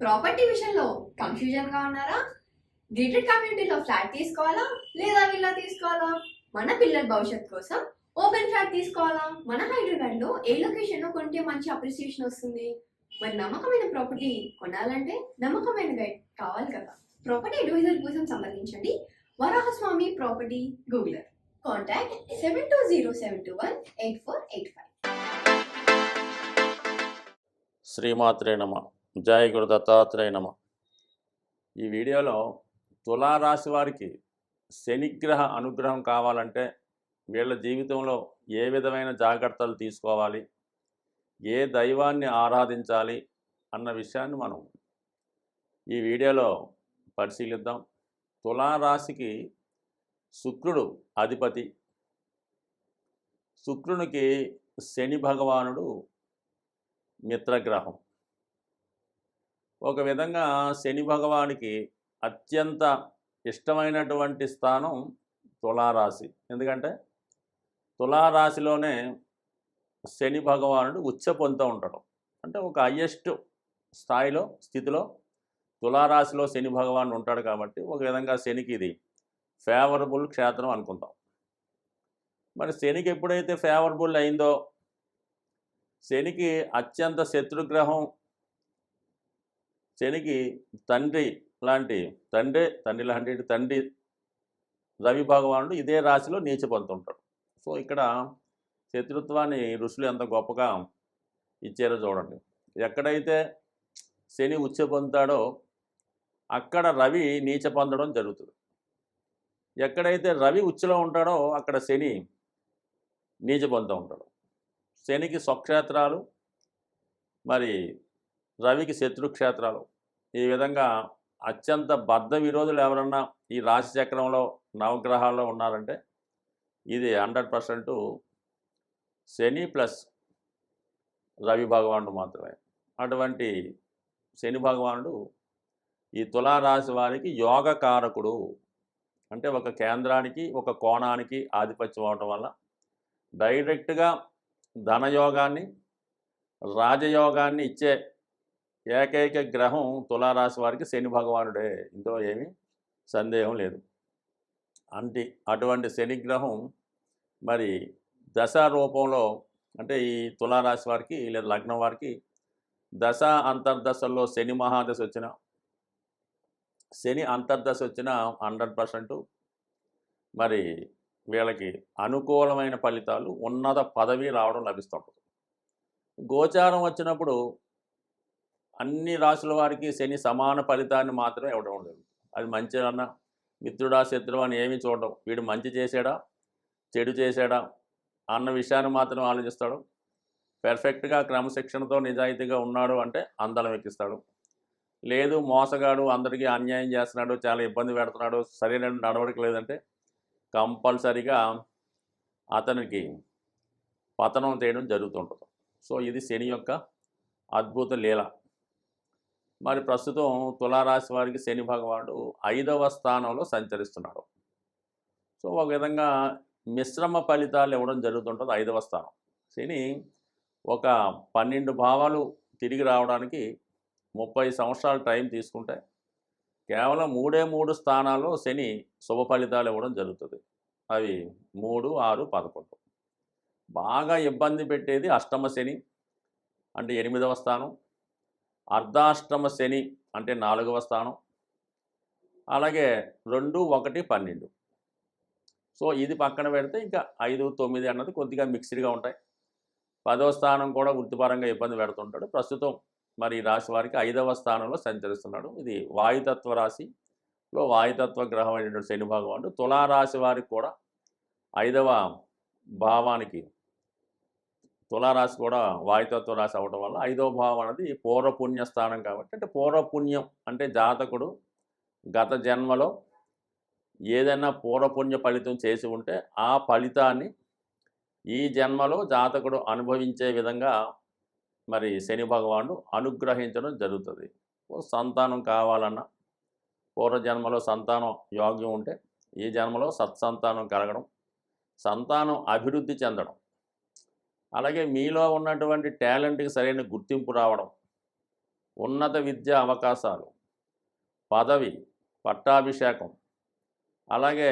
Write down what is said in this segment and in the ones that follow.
Property విషయంలో confusion గా ఉన్నారా? గేటెడ్ కమ్యూనిటీలో ఫ్లాట్ తీసుకోవాలా లేదా విల్లా తీసుకోవాలా? మన పిల్లల భవిష్యత్ కోసం ఓపెన్ ఫ్లాట్ తీసుకోవాలా? మన హైదరాబాద్ లో ఏ లొకేషన్ లో కొంటే మంచి అప్రిసియేషన్ వస్తుంది? మరి నమ్మకమైన ప్రాపర్టీ కొనాలంటే నమ్మకమైన గైడ్ కావాలి కదా. ప్రాపర్టీ అడ్వైజర్ కోసం సంప్రదించండి వరాహస్వామి ప్రాపర్టీ గూగులర్. కాంటాక్ట్ 7207218485. శ్రీమాత్రే నమ. జయ గురు దత్తాత్రేయ నమ. ఈ వీడియోలో తులారాశి వారికి శనిగ్రహ అనుగ్రహం కావాలంటే వీళ్ళ జీవితంలో ఏ విధమైన జాగ్రత్తలు తీసుకోవాలి, ఏ దైవాన్ని ఆరాధించాలి అన్న విషయాన్ని మనం ఈ వీడియోలో పరిశీలిద్దాం. తులారాశికి శుక్రుడు అధిపతి. శుక్రునికి శని భగవానుడు మిత్రగ్రహం. ఒక విధంగా శని భగవానికి అత్యంత ఇష్టమైనటువంటి స్థానం తులారాశి. ఎందుకంటే తులారాశిలోనే శని భగవానుడు ఉచ్చ పొందుతూ ఉంటాడు. అంటే ఒక హయ్యెస్ట్ స్థితిలో తులారాశిలో శని భగవానుడు ఉంటాడు కాబట్టి ఒక విధంగా శనికి ఇది ఫేవరబుల్ క్షేత్రం అనుకుంటాం. మరి శనికి ఎప్పుడైతే ఫేవరబుల్ అయిందో, శనికి అత్యంత శత్రుగ్రహం, శనికి తండ్రి లాంటి రవి భగవానుడు ఇదే రాశిలో నీచ పొందుతుంటాడు. సో ఇక్కడ శత్రుత్వాన్ని ఋషులు ఎంత గొప్పగా ఇచ్చారో చూడండి. ఎక్కడైతే శని ఉచ్చ పొందుతాడో అక్కడ రవి నీచ పొందడం జరుగుతుంది. ఎక్కడైతే రవి ఉచ్చలో ఉంటాడో అక్కడ శని నీచ పొందుతూ ఉంటాడు. శనికి స్వక్షేత్రాలు, మరి రవికి శత్రుక్షేత్రాలు. ఈ విధంగా అత్యంత బద్ధ విరోధులు ఎవరన్నా ఈ రాశి చక్రంలో నవగ్రహాల్లో ఉన్నారంటే ఇది 100% శని ప్లస్ రవి భగవానుడు మాత్రమే. అటువంటి శని భగవానుడు ఈ తులారాశి వారికి యోగకారకుడు. అంటే ఒక కేంద్రానికి, ఒక కోణానికి ఆధిపత్యం అవటం వల్ల డైరెక్ట్గా ధనయోగాన్ని, రాజయోగాన్ని ఇచ్చే ఏకైక గ్రహం తులారాశి వారికి శని భగవానుడే. ఇందులో ఏమీ సందేహం లేదు. అటువంటి శని గ్రహం మరి దశ రూపంలో, అంటే ఈ తులారాశి వారికి లేదా లగ్నం వారికి దశ అంతర్దశల్లో శని మహాదశ వచ్చిన, శని అంతర్దశ వచ్చిన 100% మరి వీళ్ళకి అనుకూలమైన ఫలితాలు, ఉన్నత పదవి రావడం లభిస్తుంటుంది. గోచారం వచ్చినప్పుడు అన్ని రాశుల వారికి శని సమాన ఫలితాన్ని మాత్రమే ఇవ్వడం జరుగుతుంది. అది మంచి అన్న, మిత్రుడా శత్రువు అని ఏమీ చూడడం. వీడు మంచి చేశాడా చెడు చేశాడా అన్న విషయాన్ని మాత్రం ఆలోచిస్తాడు. పెర్ఫెక్ట్గా క్రమశిక్షణతో నిజాయితీగా ఉన్నాడు అంటే అందలం ఎక్కిస్తాడు. లేదు మోసగాడు, అందరికీ అన్యాయం చేస్తున్నాడు, చాలా ఇబ్బంది పెడుతున్నాడు, సరైన నడవడిక లేదంటే కంపల్సరీగా అతనికి పతనం చేయడం జరుగుతుంటుంది. సో ఇది శని యొక్క అద్భుత లీల. మరి ప్రస్తుతం తులారాశి వారికి శని భగవానుడు 5వ స్థానంలో సంచరిస్తున్నాడు. సో ఒక విధంగా మిశ్రమ ఫలితాలు ఇవ్వడం జరుగుతుంటుంది. 5వ స్థానం శని ఒక 12 భావాలు తిరిగి రావడానికి 30 సంవత్సరాల టైం తీసుకుంటే కేవలం 3 స్థానాల్లో శని శుభ ఫలితాలు ఇవ్వడం జరుగుతుంది. అవి 3, 6, 11. బాగా ఇబ్బంది పెట్టేది అష్టమ శని అంటే 8వ స్థానం, అర్ధాష్టమ శని అంటే 4వ స్థానం, అలాగే 2, 1, 12. సో ఇది పక్కన పెడితే ఇంకా 5, 9 అన్నది కొద్దిగా మిక్స్డ్గా ఉంటాయి. 10వ స్థానం కూడా వృత్తిపరంగా ఇబ్బంది పెడుతుంటాడు. ప్రస్తుతం మరి ఈ రాశి వారికి 5వ స్థానంలో సంచరిస్తున్నాడు. ఇది వాయుతత్వ రాశిలో వాయుతత్వ గ్రహం అయినటువంటి శని భగవానుడు తులారాశి వారికి కూడా 5వ భావానికి, తులారాశి కూడా వాయుతత్వ రాశి అవ్వడం వల్ల 5వ భావం అనేది పూర్వపుణ్య స్థానం కాబట్టి, అంటే పూర్వపుణ్యం అంటే జాతకుడు గత జన్మలో ఏదైనా పూర్వపుణ్య ఫలితం చేసి ఉంటే ఆ ఫలితాన్ని ఈ జన్మలో జాతకుడు అనుభవించే విధంగా మరి శని భగవానుడు అనుగ్రహించడం జరుగుతుంది. సంతానం కావాలన్నా, పూర్వజన్మలో సంతానం యోగ్యం ఉంటే ఈ జన్మలో సత్సంతానం కలగడం, సంతానం అభివృద్ధి చెందడం, అలాగే మీలో ఉన్నటువంటి టాలెంట్కి సరైన గుర్తింపు రావడం, ఉన్నత విద్యా అవకాశాలు, పదవి, పట్టాభిషేకం, అలాగే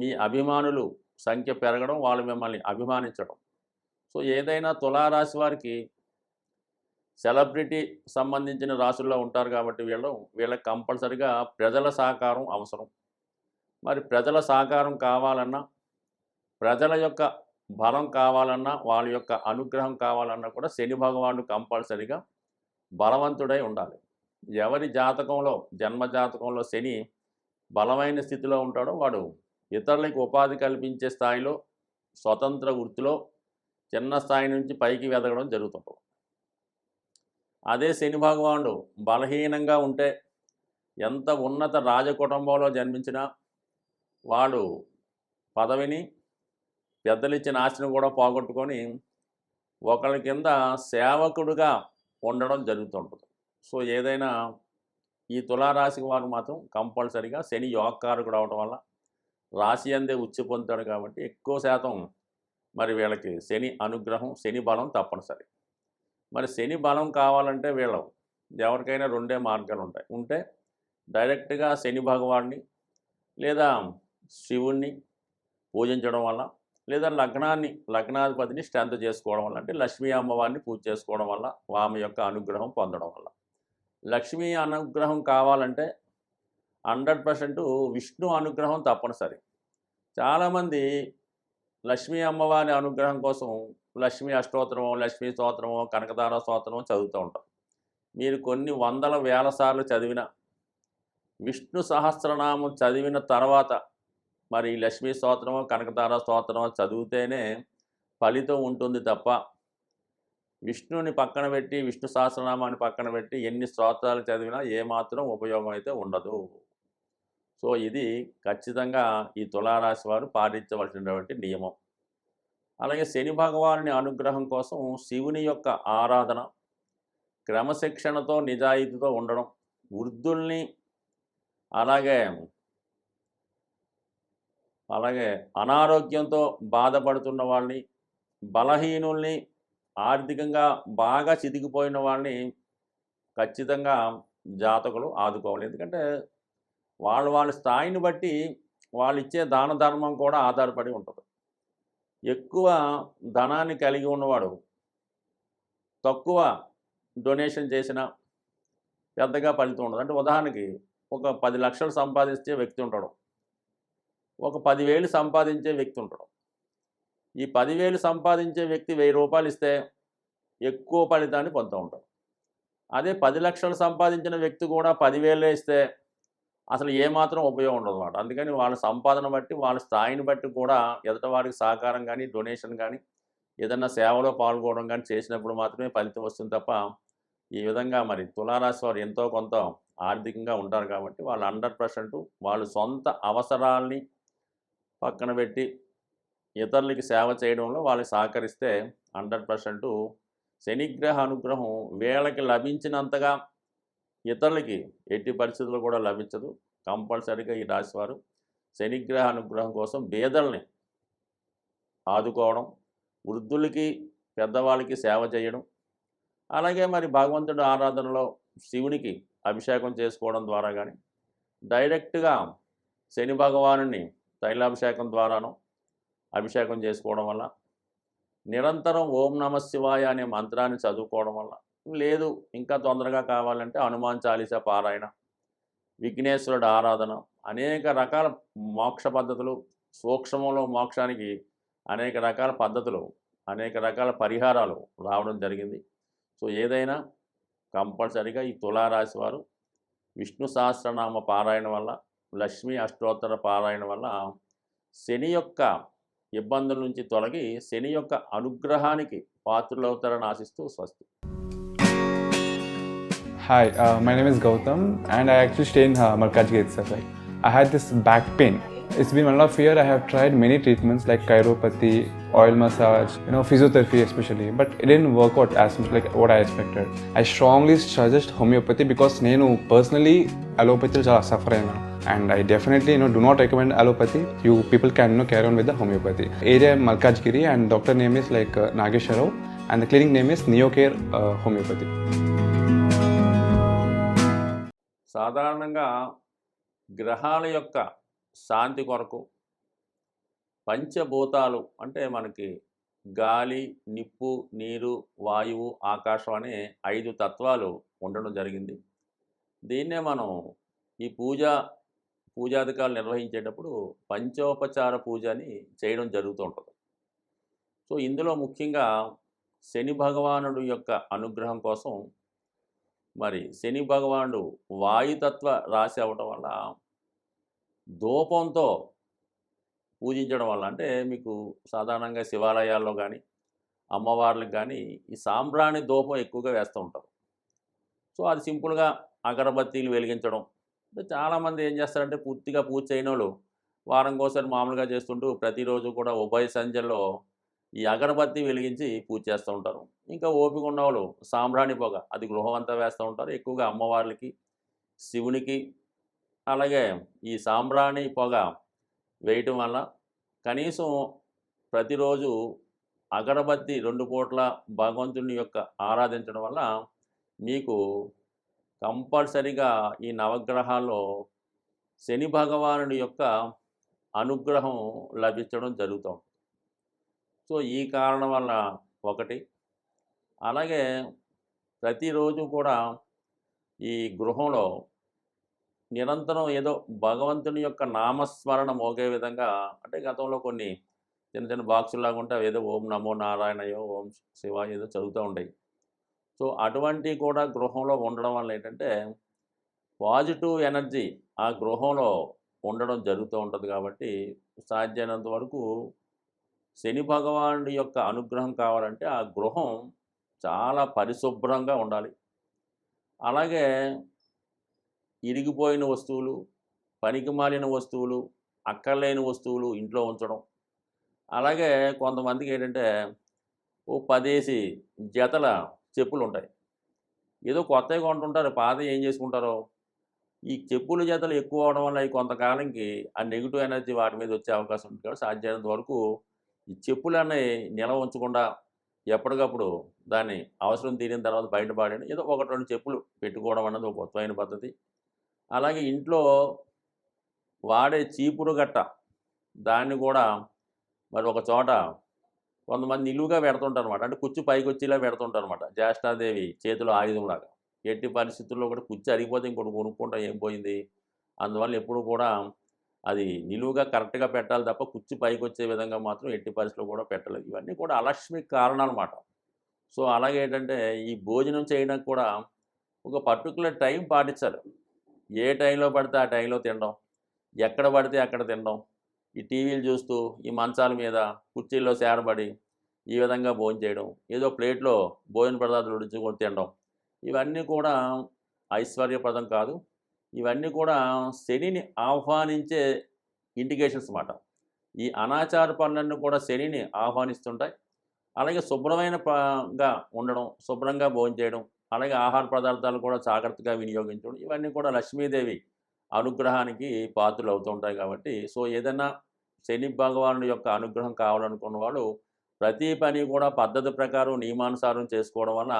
మీ అభిమానులు సంఖ్య పెరగడం, వాళ్ళు మిమ్మల్ని అభిమానించడం. సో ఏదైనా తులారాశి వారికి సెలబ్రిటీ సంబంధించిన రాశుల్లో ఉంటారు కాబట్టి వీళ్ళకి కంపల్సరిగా ప్రజల సహకారం అవసరం. మరి ప్రజల సహకారం కావాలన్నా, ప్రజల యొక్క బలం కావాలన్నా, వాళ్ళ యొక్క అనుగ్రహం కావాలన్నా కూడా శని భగవానుడు కంపల్సరిగా బలవంతుడై ఉండాలి. ఎవరి జాతకంలో, జన్మ జాతకంలో శని బలమైన స్థితిలో ఉంటాడో వాడు ఇతరులకు ఉపాధి కల్పించే స్థాయిలో, స్వతంత్ర వృత్తిలో చిన్న స్థాయి నుంచి పైకి ఎదగడం జరుగుతుంది. అదే శని భగవానుడు బలహీనంగా ఉంటే ఎంత ఉన్నత రాజకుటుంబంలో జన్మించినా వాడు పదవిని, పెద్దలిచ్చిన ఆశను కూడా పోగొట్టుకొని ఒకరి కింద సేవకుడుగా ఉండడం జరుగుతుంటుంది. సో ఏదైనా ఈ తులారాశి వారు మాత్రం కంపల్సరిగా శని యోగకారకుడు అవడం వల్ల రాశి అందే ఉచ్చి పొందుతాడు కాబట్టి ఎక్కువ శాతం మరి వీళ్ళకి శని అనుగ్రహం, శని బలం తప్పనిసరి. మరి శని బలం కావాలంటే ఎవరికైనా రెండే మార్గాలు ఉంటే డైరెక్ట్గా శని భగవాన్ని లేదా శివుణ్ణి పూజించడం వల్ల, లేదా లగ్నాధిపతిని స్ట్రెంత్ చేసుకోవడం వల్ల, అంటే లక్ష్మీ అమ్మవారిని పూజ చేసుకోవడం వల్ల, ఆమె యొక్క అనుగ్రహం పొందడం వల్ల. లక్ష్మీ అనుగ్రహం కావాలంటే 100% విష్ణు అనుగ్రహం తప్పనిసరి. చాలామంది లక్ష్మీ అమ్మవారి అనుగ్రహం కోసం లక్ష్మీ అష్టోత్తరమో, లక్ష్మీ స్తోత్రమో, కనకదార స్తోత్రమో చదువుతూ ఉంటారు. మీరు కొన్ని వందల వేల సార్లు చదివిన విష్ణు సహస్రనామం చదివిన తర్వాత మరి లక్ష్మీ స్తోత్రమో, కనకదార స్తోత్రమో చదివితేనే ఫలితం ఉంటుంది తప్ప విష్ణుని పక్కన పెట్టి, విష్ణు సహస్రనామాన్ని పక్కన పెట్టి ఎన్ని స్తోత్రాలు చదివినా ఏమాత్రం ఉపయోగం అయితే ఉండదు. సో ఇది ఖచ్చితంగా ఈ తులారాశి వారు పాటించవలసినటువంటి నియమం. అలాగే శని భగవానుని అనుగ్రహం కోసం శివుని యొక్క ఆరాధన, క్రమశిక్షణతో నిజాయితీతో ఉండడం, వృద్ధుల్ని అలాగే అనారోగ్యంతో బాధపడుతున్న వాళ్ళని, బలహీనుల్ని, ఆర్థికంగా బాగా చితికిపోయిన వాళ్ళని ఖచ్చితంగా జాతకులు ఆదుకోవాలి. ఎందుకంటే వాళ్ళ స్థాయిని బట్టి వాళ్ళు ఇచ్చే దాన ధర్మం కూడా ఆధారపడి ఉంటుంది. ఎక్కువ ధనాన్ని కలిగి ఉన్నవాడు తక్కువ డొనేషన్ చేసినా పెద్దగా ఫలితం ఉండదు. అంటే ఉదాహరణకి ఒక 10 లక్షలు సంపాదించే వ్యక్తి ఉంటాడు, ఒక 10,000 సంపాదించే వ్యక్తి ఉంటాడు. ఈ 10,000 సంపాదించే వ్యక్తి 1,000 రూపాయలు ఇస్తే ఎక్కువ ఫలితాన్ని పొందుతూ ఉంటాడు. అదే 10 లక్షలు సంపాదించిన వ్యక్తి కూడా 10,000 ఇస్తే అసలు ఏమాత్రం ఉపయోగం ఉండదు అన్నమాట. అందుకని వాళ్ళ సంపాదన బట్టి, వాళ్ళ స్థాయిని బట్టి కూడా ఎదుటివారికి సహకారం కానీ, డొనేషన్ కానీ, ఏదన్నా సేవలో పాల్గొనడం కానీ చేసినప్పుడు మాత్రమే ఫలితం వస్తుంది తప్ప ఈ విధంగా మరి తులారాశి వారు ఎంతో కొంత ఆర్థికంగా ఉంటారు కాబట్టి వాళ్ళు 100% వాళ్ళు సొంత అవసరాల్ని పక్కన పెట్టి ఇతరులకి సేవ చేయడంలో వాళ్ళకి సహకరిస్తే 100% శనిగ్రహ అనుగ్రహం వీళ్ళకి లభించినంతగా ఇతరులకి ఎట్టి పరిస్థితుల్లో కూడా లభించదు. కంపల్సరీగా ఈ రాశివారు శనిగ్రహ అనుగ్రహం కోసం పేదల్ని ఆదుకోవడం, వృద్ధులకి, పెద్దవాళ్ళకి సేవ చేయడం, అలాగే మరి భగవంతుడి ఆరాధనలో శివునికి అభిషేకం చేసుకోవడం ద్వారా కానీ, డైరెక్ట్గా శని భగవానుని తైలాభిషేకం ద్వారానో అభిషేకం చేసుకోవడం వల్ల, నిరంతరం ఓం నమ శివాయ అనే మంత్రాన్ని చదువుకోవడం వల్ల, లేదు ఇంకా తొందరగా కావాలంటే హనుమాన్ చాలీసా పారాయణ, విఘ్నేశ్వరుడు ఆరాధన, అనేక రకాల మోక్ష పద్ధతులు, సూక్ష్మంలో మోక్షానికి అనేక రకాల పద్ధతులు, అనేక రకాల పరిహారాలు రావడం జరిగింది. సో ఏదైనా కంపల్సరీగా ఈ తులారాశి వారు విష్ణు సహస్రనామ పారాయణ వల్ల, లక్ష్మీ అష్టోత్తర పారాయణ వల్ల శని యొక్క ఇబ్బందుల నుంచి తొలగి శని యొక్క అనుగ్రహానికి పాత్రులవుతారని ఆశిస్తూ స్వస్తి. Hi, my name is Gautam and I actually stay in Malkajgiri itself. Right? I had this back pain. It's been 1.5 years. I have tried many treatments like chiropathy, oil massage, physiotherapy especially, but it didn't work out as much like what I expected. I strongly suggest homeopathy because నేను personally allopathy చాలా suffer అయినా, and I definitely do not recommend allopathy. You people can carry on with the homeopathy. Area Malkajgiri and doctor name is like Nageshwarao and the clinic name is Neocare Homeopathy. సాధారణంగా గ్రహాల యొక్క శాంతి కొరకు పంచభూతాలు అంటే మనకి గాలి, నిప్పు, నీరు, వాయువు, ఆకాశం అనే 5 తత్వాలు ఉండడం జరిగింది. దీన్నే మనం ఈ పూజాధికాలు నిర్వహించేటప్పుడు పంచోపచార పూజ అని చేయడం జరుగుతూ ఉంటుంది. సో ఇందులో ముఖ్యంగా శని భగవానుడు యొక్క అనుగ్రహం కోసం మరి శని భగవానుడు వాయుతత్వ రాశి అవ్వటం వల్ల ధూపంతో పూజించడం వల్ల అంటే మీకు సాధారణంగా శివాలయాల్లో కానీ అమ్మవార్లకు కానీ ఈ సాంబ్రాణి ధూపం ఎక్కువగా వేస్తూ ఉంటారు. సో అది సింపుల్గా అగరబత్తీలు వెలిగించడం. అంటే చాలామంది ఏం చేస్తారంటే పూర్తిగా పూజ చేయనోళ్ళు వారంకోసారి మామూలుగా చేస్తుంటూ ప్రతిరోజు కూడా ఉభయ సంధ్యల్లో ఈ అగరబత్తి వెలిగించి పూజ చేస్తూ ఉంటారు. ఇంకా ఓపిక ఉన్నవాళ్ళు సాంబ్రాణి పొగ అది గృహం అంతా వేస్తూ ఉంటారు. ఎక్కువగా అమ్మవార్లకి, శివునికి, అలాగే ఈ సాంబ్రాణి పొగ వేయటం వల్ల కనీసం ప్రతిరోజు అగరబత్తి 2 పూట్ల భగవంతుని యొక్క ఆరాధించడం వల్ల మీకు కంపల్సరిగా ఈ నవగ్రహాల్లో శని భగవానుడి యొక్క అనుగ్రహం లభించడం జరుగుతుంది. సో ఈ కారణం వల్ల ఒకటి. అలాగే ప్రతిరోజు కూడా ఈ గృహంలో నిరంతరం ఏదో భగవంతుని యొక్క నామస్మరణ మోగే విధంగా అంటే గతంలో కొన్ని చిన్న చిన్న బాక్సుల్లాగా ఉంటే ఏదో ఓం నమో నారాయణయో, ఓం శివాయ ఏదో చదువుతూ ఉంటాయి. సో అటువంటివి కూడా గృహంలో ఉండడం వల్ల ఏంటంటే పాజిటివ్ ఎనర్జీ ఆ గృహంలో ఉండడం జరుగుతూ ఉంటుంది. కాబట్టి సాధ్యమైనంత వరకు శని భగవానుడి యొక్క అనుగ్రహం కావాలంటే ఆ గృహం చాలా పరిశుభ్రంగా ఉండాలి. అలాగే ఇరిగిపోయిన వస్తువులు, పనికిమాలిన వస్తువులు, అక్కర్లేని వస్తువులు ఇంట్లో ఉంచడం. అలాగే కొంతమందికి ఏంటంటే ఓ 10 జతల చెప్పులు ఉంటాయి. ఏదో కొత్తవి కొంటుంటారు, పాతవి ఏం చేసుకుంటారో. ఈ చెప్పుల జతలు ఎక్కువ అవడం వల్ల ఈ కొంతకాలంకి ఆ నెగిటివ్ ఎనర్జీ వాటి మీద వచ్చే అవకాశం ఉంటుంది. కాబట్టి సాధ్యమైనంత వరకు ఈ చెప్పులన్నీ నిల్వ ఉంచకుండా ఎప్పటికప్పుడు దాన్ని అవసరం తీరిన తర్వాత బయటపడేయండి. ఏదో 1-2 చెప్పులు పెట్టుకోవడం అన్నది ఒక కొత్తమైన పద్ధతి. అలాగే ఇంట్లో వాడే చీపురు గట్ట దాన్ని కూడా మరి ఒక చోట కొంతమంది నిలువుగా పెడుతుంటారు అనమాట. అంటే కుచ్చు పైకి వచ్చేలా పెడుతుంటారు అనమాట. జ్యేష్ఠాదేవి చేతిలో ఆయుధంలాగా. ఎట్టి పరిస్థితుల్లో కూడా కుచ్చు అరిగిపోతే ఇంకోటి కొనుక్కుంటా ఏం పోయింది. అందువల్ల ఎప్పుడు కూడా అది నిలువుగా కరెక్ట్గా పెట్టాలి తప్ప కుచ్చు పైకి వచ్చే విధంగా మాత్రం ఎట్టి పరిస్థితుల్లో కూడా పెట్టలేదు. ఇవన్నీ కూడా అలక్ష్మికి కారణాలు అన్నమాట. సో అలాగే ఏంటంటే ఈ భోజనం చేయడానికి కూడా ఒక పర్టికులర్ టైం పాటించాలి. ఏ టైంలో పడితే ఆ టైంలో తినడం, ఎక్కడ పడితే అక్కడ తినడం, ఈ టీవీలు చూస్తూ ఈ మంచాల మీద కుర్చీల్లో సేరబడి ఈ విధంగా భోంచేయడం, ఏదో ప్లేట్లో భోజన పదార్థాలు ఉడించుకొని తినడం, ఇవన్నీ కూడా ఐశ్వర్యప్రదం కాదు. ఇవన్నీ కూడా శనిని ఆహ్వానించే ఇండికేషన్స్ అన్నమాట. ఈ అనాచార పనులన్నీ కూడా శనిని ఆహ్వానిస్తుంటాయి. అలాగే శుభ్రమైనగా ఉండడం, శుభ్రంగా భోంచేయడం, అలాగే ఆహార పదార్థాలు కూడా జాగ్రత్తగా వినియోగించడం, ఇవన్నీ కూడా లక్ష్మీదేవి అనుగ్రహానికి పాత్రలు అవుతూ ఉంటాయి. కాబట్టి సో ఏదైనా శని భగవానుడి యొక్క అనుగ్రహం కావాలనుకున్న వాళ్ళు ప్రతి పని కూడా పద్ధతి ప్రకారం నియమానుసారం చేసుకోవడం వల్ల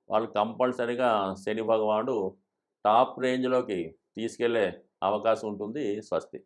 వాళ్ళు కంపల్సరిగా శని భగవానుడు టాప్ రేంజ్లోకి తీసుకెళ్లే అవకాశం ఉంటుంది. స్వస్తి.